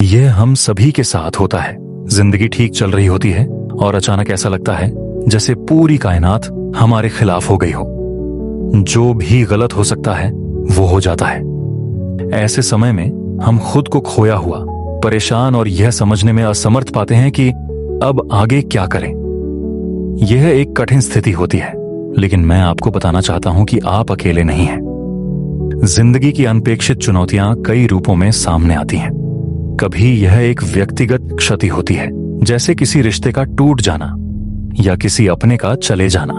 यह हम सभी के साथ होता है। जिंदगी ठीक चल रही होती है और अचानक ऐसा लगता है जैसे पूरी कायनात हमारे खिलाफ हो गई हो। जो भी गलत हो सकता है वो हो जाता है। ऐसे समय में हम खुद को खोया हुआ, परेशान और यह समझने में असमर्थ पाते हैं कि अब आगे क्या करें। यह एक कठिन स्थिति होती है, लेकिन मैं आपको बताना चाहता हूं कि आप अकेले नहीं हैं। जिंदगी की अनपेक्षित चुनौतियां कई रूपों में सामने आती हैं। कभी यह एक व्यक्तिगत क्षति होती है, जैसे किसी रिश्ते का टूट जाना या किसी अपने का चले जाना।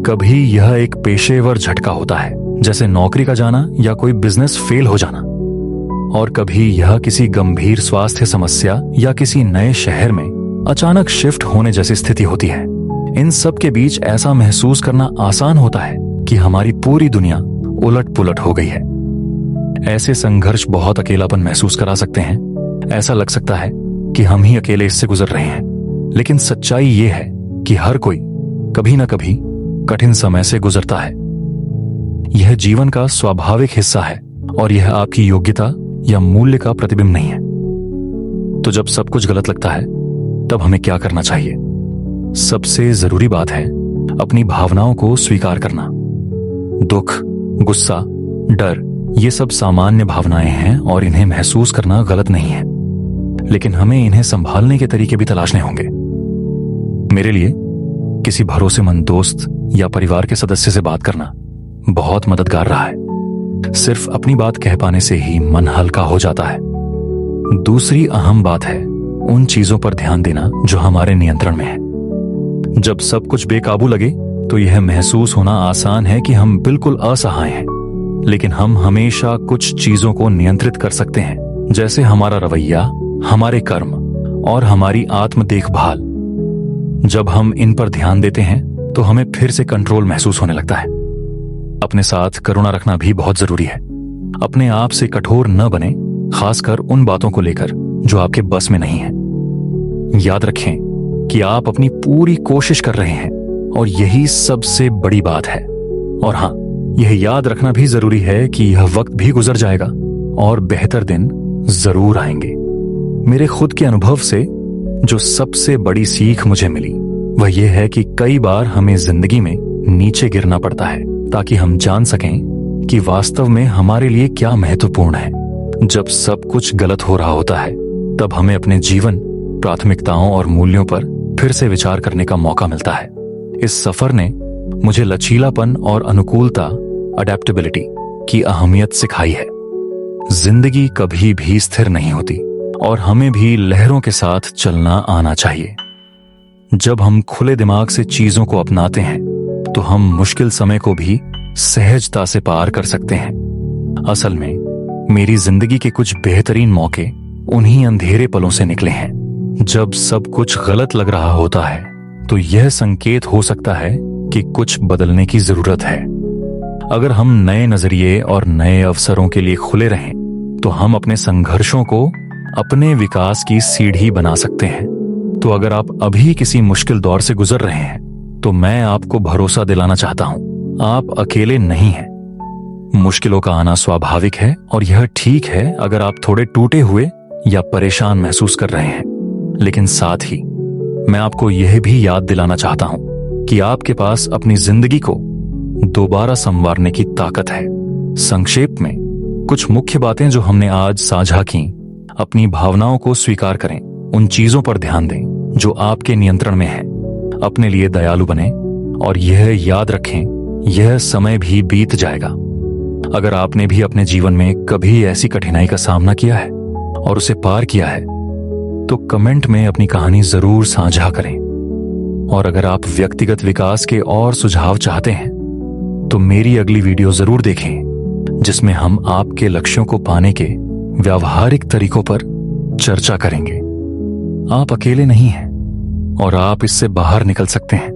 कभी यह एक पेशेवर झटका होता है, जैसे नौकरी का जाना या कोई बिजनेस फेल हो जाना। और कभी यह किसी गंभीर स्वास्थ्य समस्या या किसी नए शहर में अचानक शिफ्ट होने जैसी स्थिति होती है। इन सब के बीच ऐसा महसूस करना आसान होता है कि हमारी पूरी दुनिया उलट पुलट हो गई है। ऐसे संघर्ष बहुत अकेलापन महसूस करा सकते हैं। ऐसा लग सकता है कि हम ही अकेले इससे गुजर रहे हैं, लेकिन सच्चाई ये है कि हर कोई कभी ना कभी कठिन समय से गुजरता है। यह जीवन का स्वाभाविक हिस्सा है और यह आपकी योग्यता या मूल्य का प्रतिबिंब नहीं है। तो जब सब कुछ गलत लगता है, तब हमें क्या करना चाहिए? सबसे जरूरी बात है अपनी भावनाओं को स्वीकार करना। दुख, गुस्सा, डर, ये सब सामान्य भावनाएं हैं और इन्हें महसूस करना गलत नहीं है, लेकिन हमें इन्हें संभालने के तरीके भी तलाशने होंगे। मेरे लिए किसी भरोसेमंद दोस्त या परिवार के सदस्य से बात करना बहुत मददगार रहा है। सिर्फ अपनी बात कह पाने से ही मन हल्का हो जाता है। दूसरी अहम बात है उन चीजों पर ध्यान देना जो हमारे नियंत्रण में है। जब सब कुछ बेकाबू लगे तो यह महसूस होना आसान है कि हम बिल्कुल असहाय हैं, लेकिन हम हमेशा कुछ चीजों को नियंत्रित कर सकते हैं, जैसे हमारा रवैया, हमारे कर्म और हमारी आत्म देखभाल। जब हम इन पर ध्यान देते हैं तो हमें फिर से कंट्रोल महसूस होने लगता है। अपने साथ करुणा रखना भी बहुत जरूरी है। अपने आप से कठोर न बने, खासकर उन बातों को लेकर जो आपके बस में नहीं है। याद रखें कि आप अपनी पूरी कोशिश कर रहे हैं और यही सबसे बड़ी बात है। और हाँ, यह याद रखना भी जरूरी है कि यह वक्त भी गुजर जाएगा और बेहतर दिन जरूर आएंगे। मेरे खुद के अनुभव से जो सबसे बड़ी सीख मुझे मिली वह यह है कि कई बार हमें जिंदगी में नीचे गिरना पड़ता है ताकि हम जान सकें कि वास्तव में हमारे लिए क्या महत्वपूर्ण है। जब सब कुछ गलत हो रहा होता है, तब हमें अपने जीवन, प्राथमिकताओं और मूल्यों पर फिर से विचार करने का मौका मिलता है। इस सफर ने मुझे लचीलापन और अनुकूलता, अडेप्टेबिलिटी की अहमियत सिखाई है। जिंदगी कभी भी स्थिर नहीं होती और हमें भी लहरों के साथ चलना आना चाहिए। जब हम खुले दिमाग से चीजों को अपनाते हैं तो हम मुश्किल समय को भी सहजता से पार कर सकते हैं। असल में मेरी जिंदगी के कुछ बेहतरीन मौके उन्हीं अंधेरे पलों से निकले हैं। जब सब कुछ गलत लग रहा होता है तो यह संकेत हो सकता है कि कुछ बदलने की जरूरत है। अगर हम नए नजरिए और नए अवसरों के लिए खुले रहें तो हम अपने संघर्षों को अपने विकास की सीढ़ी बना सकते हैं। तो अगर आप अभी किसी मुश्किल दौर से गुजर रहे हैं तो मैं आपको भरोसा दिलाना चाहता हूं, आप अकेले नहीं हैं। मुश्किलों का आना स्वाभाविक है और यह ठीक है अगर आप थोड़े टूटे हुए या परेशान महसूस कर रहे हैं। लेकिन साथ ही मैं आपको यह भी याद दिलाना चाहता हूं कि आपके पास अपनी जिंदगी को दोबारा संवारने की ताकत है। संक्षेप में कुछ मुख्य बातें जो हमने आज साझा की: अपनी भावनाओं को स्वीकार करें, उन चीजों पर ध्यान दें जो आपके नियंत्रण में है, अपने लिए दयालु बने और यह याद रखें यह समय भी बीत जाएगा। अगर आपने भी अपने जीवन में कभी ऐसी कठिनाई का सामना किया है और उसे पार किया है तो कमेंट में अपनी कहानी जरूर साझा करें। और अगर आप व्यक्तिगत विकास के और सुझाव चाहते हैं तो मेरी अगली वीडियो जरूर देखें, जिसमें हम आपके लक्ष्यों को पाने के व्यावहारिक तरीकों पर चर्चा करेंगे। आप अकेले नहीं हैं और आप इससे बाहर निकल सकते हैं।